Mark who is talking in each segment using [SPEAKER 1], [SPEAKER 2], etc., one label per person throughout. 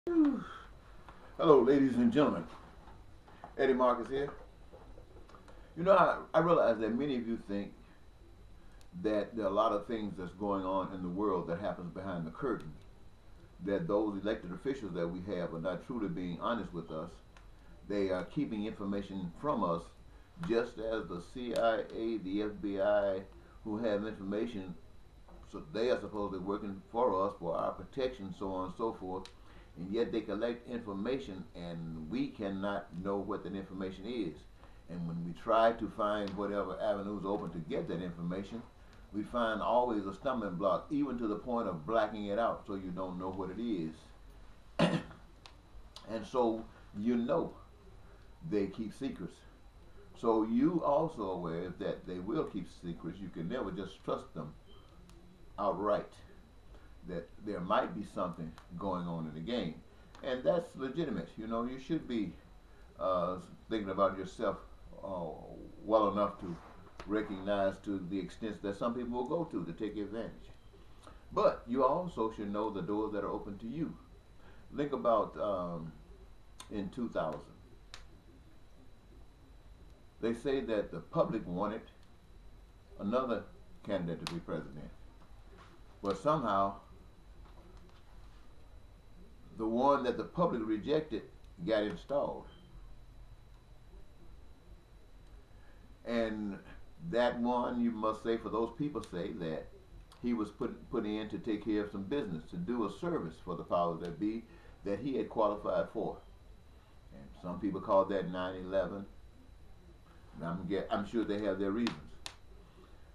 [SPEAKER 1] Hello, ladies and gentlemen. Eddie Marcus here. I realize that many of you think that there are a lot of things that's going on in the world that happens behind the curtain, that those elected officials that we have are not truly being honest with us. They are keeping information from us, just as the CIA, the FBI, who have information, so they are supposedly working for us, for our protection, so on and so forth, and yet they collect information and we cannot know what that information is. And when we try to find whatever avenues open to get that information, we find always a stumbling block, even to the point of blacking it out so you don't know what it is. And so you know they keep secrets. So you also aware that they will keep secrets. You can never just trust them outright. That there might be something going on in the game, and that's legitimate. You should be uh, thinking about yourself uh, well enough to recognize to the extent that some people will go to take advantage. But you also should know the doors that are open to you. Think about in 2000. They say that the public wanted another candidate to be president, but somehow the one that the public rejected got installed. And that one, you must say, for those people say that he was put in to take care of some business, to do a service for the powers that be that he had qualified for. And some people call that 9/11. I'm sure they have their reasons.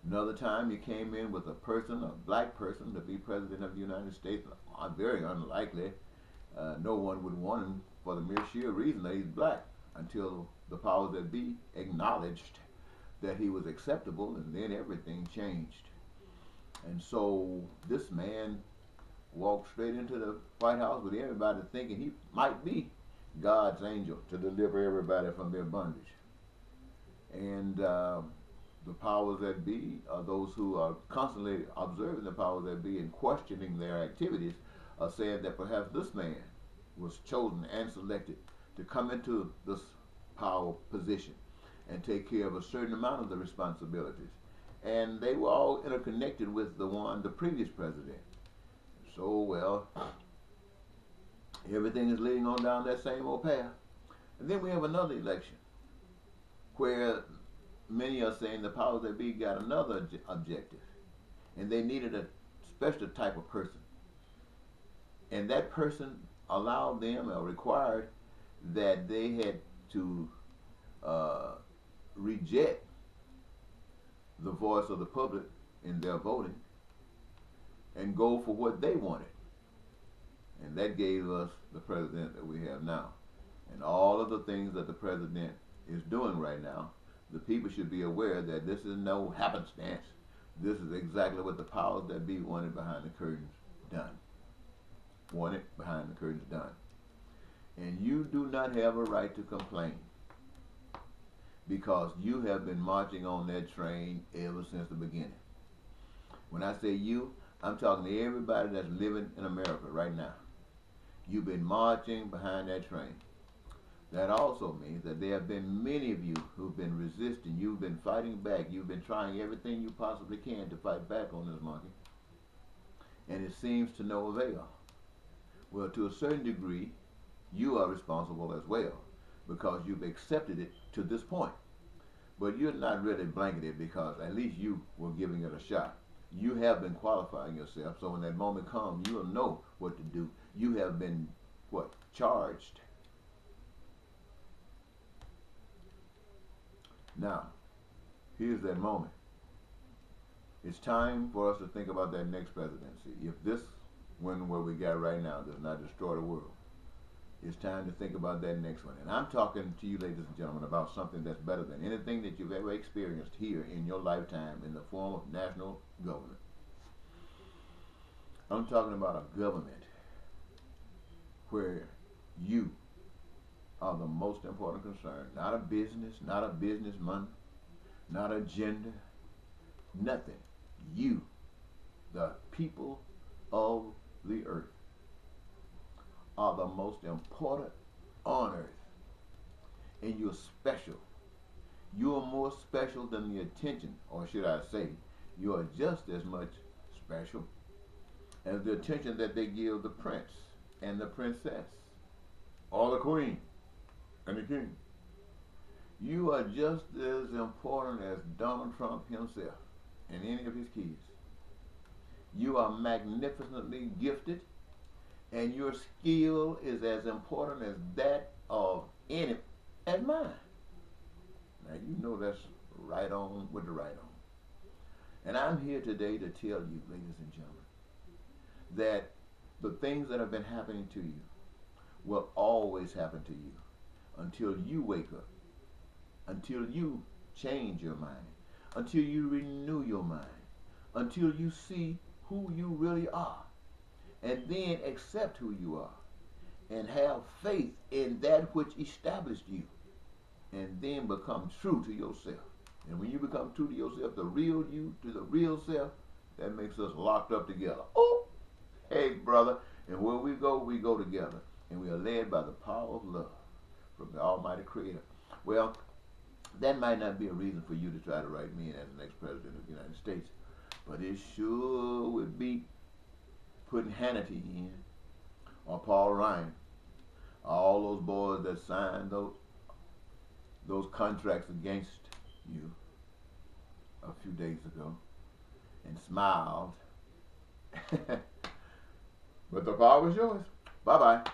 [SPEAKER 1] Another time you came in with a person, a black person, to be president of the United States. Very unlikely. No one would want him for the mere sheer reason that he's black, until the powers that be acknowledged that he was acceptable, and then everything changed. And so this man walked straight into the White House with everybody thinking he might be God's angel to deliver everybody from their bondage. And the powers that be, those who are constantly observing the powers that be and questioning their activities, are saying that perhaps this man was chosen and selected to come into this power position and take care of a certain amount of the responsibilities. And they were all interconnected with the previous president. So, well, everything is leading on down that same old path. And then we have another election where many are saying the powers that be got another objective, and they needed a special type of person. And that person allowed them, or required that they had to uh, reject the voice of the public in their voting and go for what they wanted. And that gave us the president that we have now. And all of the things that the president is doing right now, the people should be aware that this is no happenstance. This is exactly what the powers that be wanted behind the curtains done. Wanted behind the curtains done. And you do not have a right to complain, because you have been marching on that train ever since the beginning. When I say you, I'm talking to everybody that's living in America right now. You've been marching behind that train. That also means that there have been many of you who've been resisting. You've been fighting back. You've been trying everything you possibly can to fight back on this monkey. And it seems to no avail. Well, to a certain degree, you are responsible as well, because you've accepted it to this point. But you're not really blanketed, because at least you were giving it a shot. You have been qualifying yourself, so when that moment comes, you'll know what to do. You have been, what, charged. Now, here's that moment. It's time for us to think about that next presidency. If this one where we got right now does not destroy the world, it's time to think about that next one. And I'm talking to you, ladies and gentlemen, about something that's better than anything that you've ever experienced here in your lifetime in the form of national government. I'm talking about a government where you are the most important concern. Not a business, not a businessman, not a gender, nothing. You, the people of the earth, are the most important on earth. And you're special. You are more special than the attention, or should I say, you are just as much special as the attention that they give the prince and the princess, or the queen and the king. You are just as important as Donald Trump himself and any of his kids. You are magnificently gifted, and your skill is as important as that of any as mine. Now you know that's right on with the right on. And I'm here today to tell you, ladies and gentlemen, that the things that have been happening to you will always happen to you until you wake up, until you change your mind, until you renew your mind, until you see who you really are, and then accept who you are, and have faith in that which established you, and then become true to yourself. And when you become true to yourself, the real you to the real self, that makes us locked up together. Oh, hey, brother. And where we go together. And we are led by the power of love from the Almighty Creator. Well, that might not be a reason for you to try to write me in as the next president of the United States, but it sure would be putting Hannity in, or Paul Ryan, all those boys that signed those contracts against you a few days ago and smiled. But the power is yours. Bye-bye.